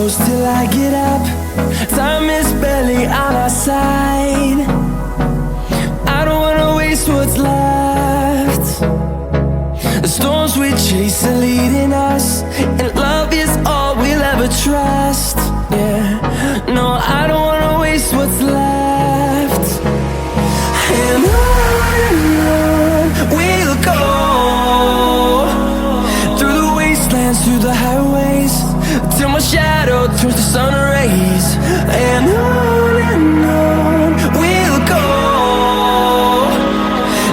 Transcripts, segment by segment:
close till I get up. Time is barely on our side. I don't wanna waste what's left. The storms we chase are leading us, and love is all we'll ever trust. Yeah, no, I don't wanna waste what's left. And on we'll go, through the wastelands, through the highways, till my shadow turns to sun rays. And on we'll go,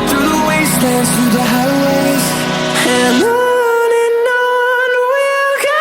through the wastelands, through the highways, and on we'll go.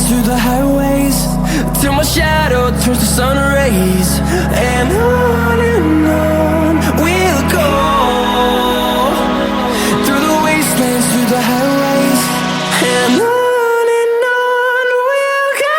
Through the highways, till my shadow turns to sun rays. And on we'll go, through the wastelands, through the highways, and on we'll go.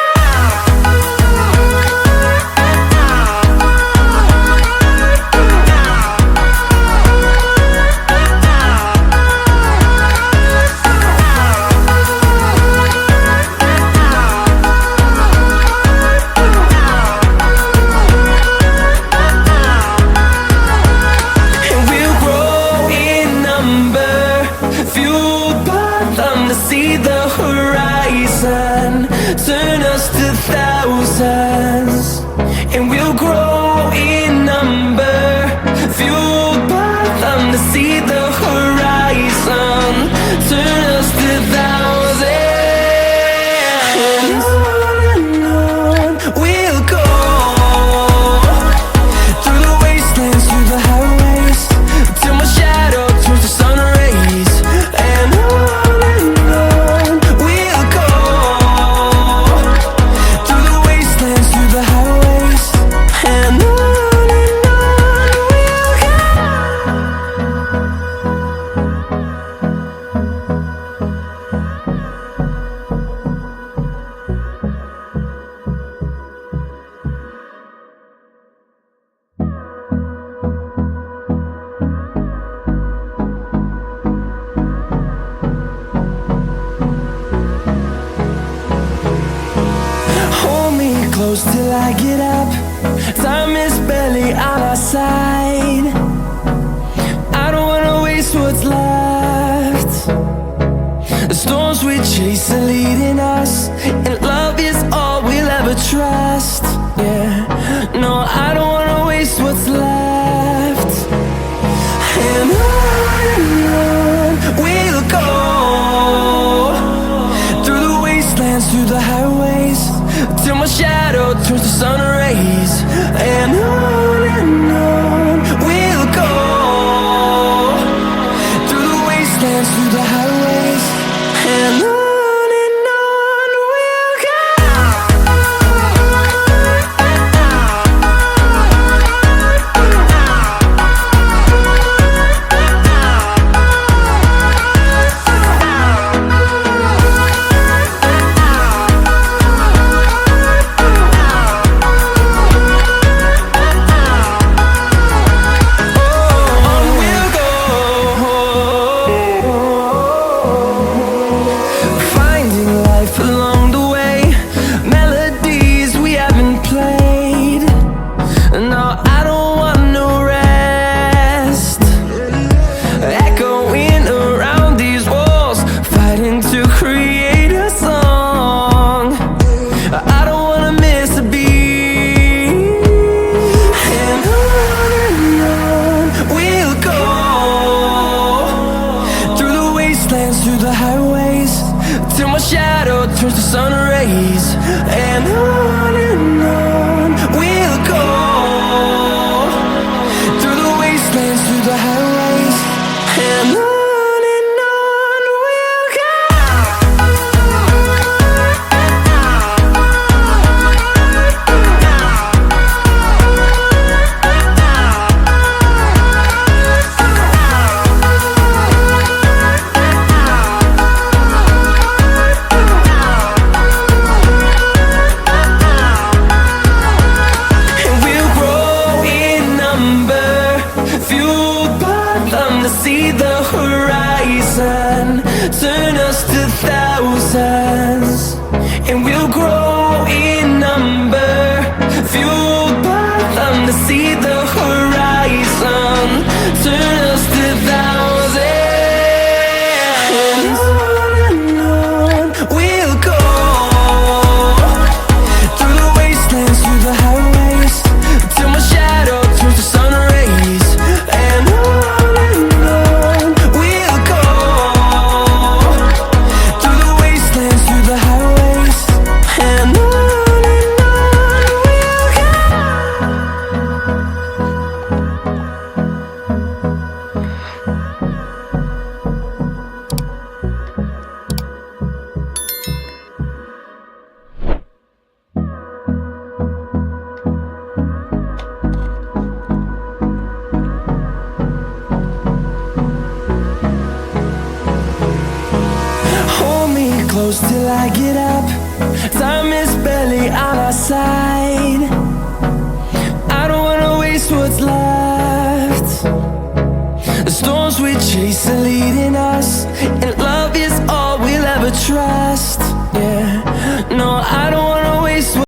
See the horizon, turn us to thousands, and we'll grow in number, fueled by them to see the horizon, turn us to thousands. And on we'll go, through the wastelands, through the highways, till my shadow turns to sun rays. And close till I get up. Time is barely on our side. I don't wanna waste what's left. The storms we chase are leading us, and love is all we'll ever trust. Yeah, no, I don't wanna waste what's left. And on we'll go, through the wastelands, through the highways, till my shadow turns to sun rays. And on we'll go, through the wastelands, through the highways, and on we'll go. towards the sun rays, and on we'll go, through the wastelands, through the highways, and on we'll go. See the horizon, turn us to thousands, and we'll grow in number, fueled by them to see the horizon, turn us to thousands, and on we'll go, through the wastelands, through the highways, till my shadow turns to sun rays, and on we'll go, through the wastelands, through the highways, and on we'll go. Hold me close till I get up. Time is barely on our side. I don't wanna waste what's left. The storms we chase are leading us.